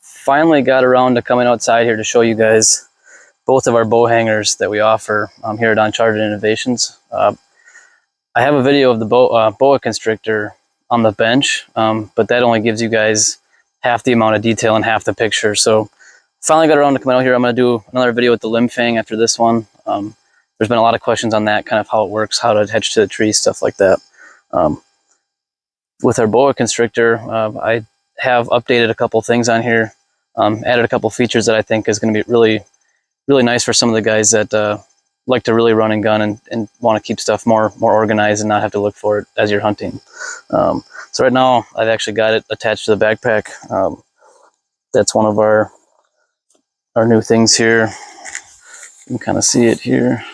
Finally got around to coming outside here to show you guys both of our bow hangers that we offer here at Uncharted Innovations. I have a video of the Bowa Constrictor on the bench, but that only gives you guys half the amount of detail and half the picture. So finally got around to coming out here. I'm going to do another video with the limb fang after this one. There's been a lot of questions on that, kind of how it works, how to attach to the tree, stuff like that. With our Bowa Constrictor, I have updated a couple things on here, added a couple features that I think is going to be really nice for some of the guys that like to really run and gun and want to keep stuff more organized and not have to look for it as you're hunting. So right now I've actually got it attached to the backpack. That's one of our new things here. You can kind of see it here.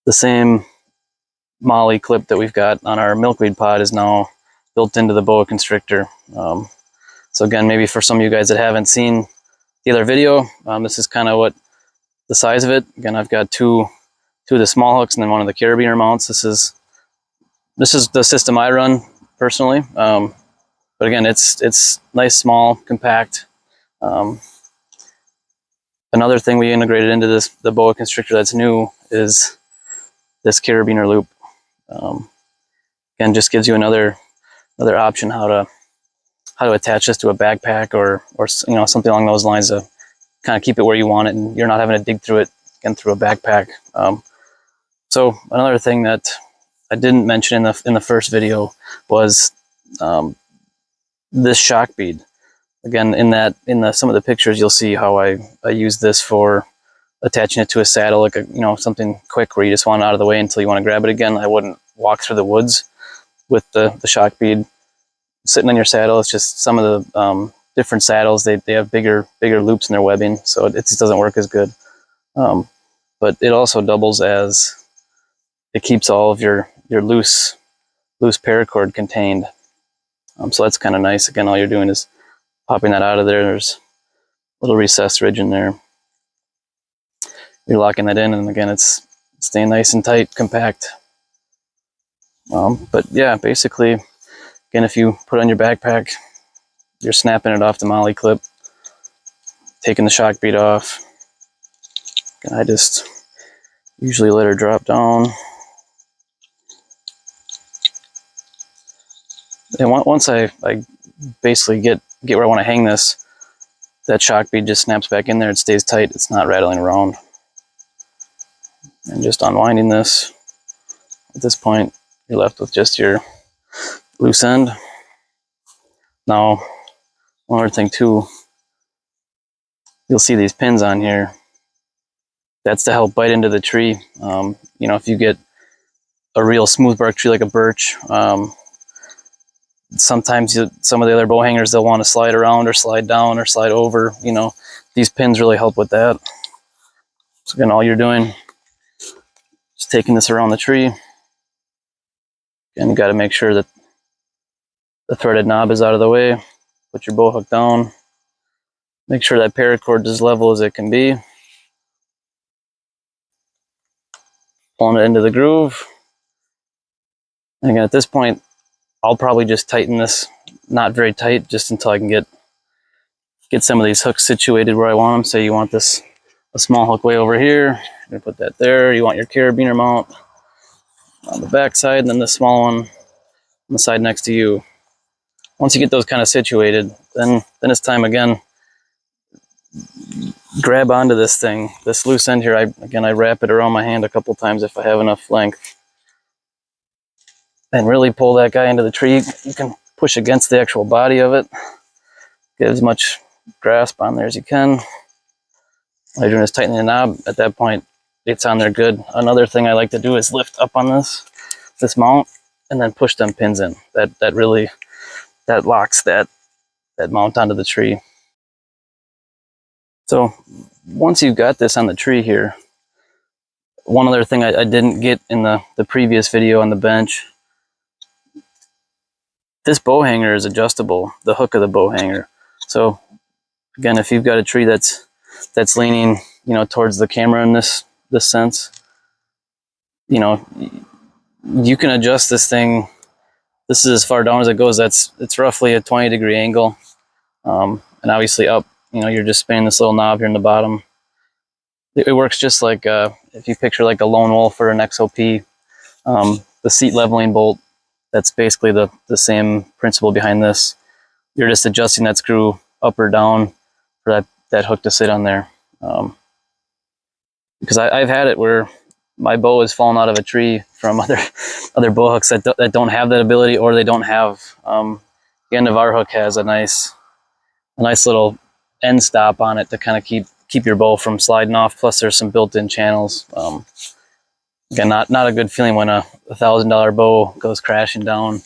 The same Molle clip that we've got on our milkweed pod is now built into the Bowa Constrictor. So again, maybe for some of you guys that haven't seen the other video, this is kind of what the size of it. Again, I've got two of the small hooks and then one of the carabiner mounts. This is the system I run personally. But again, it's nice, small, compact. Another thing we integrated into the Bowa Constrictor that's new is this carabiner loop. Again, just gives you another option how to attach this to a backpack or something along those lines to kind of keep it where you want it, and you're not having to dig through it again through a backpack. So another thing that I didn't mention in the first video was this shock bead. Again, in some of the pictures, you'll see how I use this for attaching it to a saddle, like something quick where you just want it out of the way until you want to grab it again. I wouldn't walk through the woods with the shock bead sitting on your saddle. It's just some of the different saddles, they have bigger loops in their webbing, so it just doesn't work as good. But it also doubles as it keeps all of your loose paracord contained. So that's kind of nice. Again, all you're doing is popping that out of there. There's a little recessed ridge in there. You're locking that in, and again, it's staying nice and tight, compact. But yeah, basically, again, if you put it on your backpack, you're snapping it off the Molle clip, taking the shock bead off. And I just usually let her drop down. And once I basically get where I want to hang this, that shock bead just snaps back in there. It stays tight. It's not rattling around. And just unwinding this, at this point, you're left with just your loose end. Now, one other thing too, you'll see these pins on here. That's to help bite into the tree. If you get a real smooth bark tree like a birch, sometimes some of the other bow hangers, they'll want to slide around or slide down or slide over. These pins really help with that. So again, all you're doing, just taking this around the tree, and you got to make sure that the threaded knob is out of the way. Put your bow hook down. Make sure that paracord is as level as it can be. Pulling it into the groove. And again, at this point, I'll probably just tighten this, not very tight, just until I can get some of these hooks situated where I want them. Say you want a small hook way over here. You're gonna put that there. You want your carabiner mount on the back side, and then the small one on the side next to you. Once you get those kind of situated, then it's time again. Grab onto this thing, this loose end here. I wrap it around my hand a couple times if I have enough length, and really pull that guy into the tree. You can push against the actual body of it. Get as much grasp on there as you can. All you're doing is tightening the knob. At that point, it's on there good. Another thing I like to do is lift up on this mount and then push them pins in. That really locks that mount onto the tree. So once you've got this on the tree here, one other thing I didn't get in the previous video on the bench, this bow hanger is adjustable, the hook of the bow hanger. So again, if you've got a tree that's leaning towards the camera in this sense, you can adjust this thing this is as far down as it goes. It's roughly a 20-degree angle. And obviously up, you're just spinning this little knob here in the bottom. It works just like if you picture like a lone wolf or an XOP, the seat leveling bolt. That's basically the same principle behind this. You're just adjusting that screw up or down for that hook to sit on there. Because I've had it where my bow has fallen out of a tree from other bow hooks that don't have that ability, or they don't have. The end of our hook has a nice little end stop on it to kind of keep your bow from sliding off. Plus, there's some built-in channels. Again, not a good feeling when a $1,000 bow goes crashing down.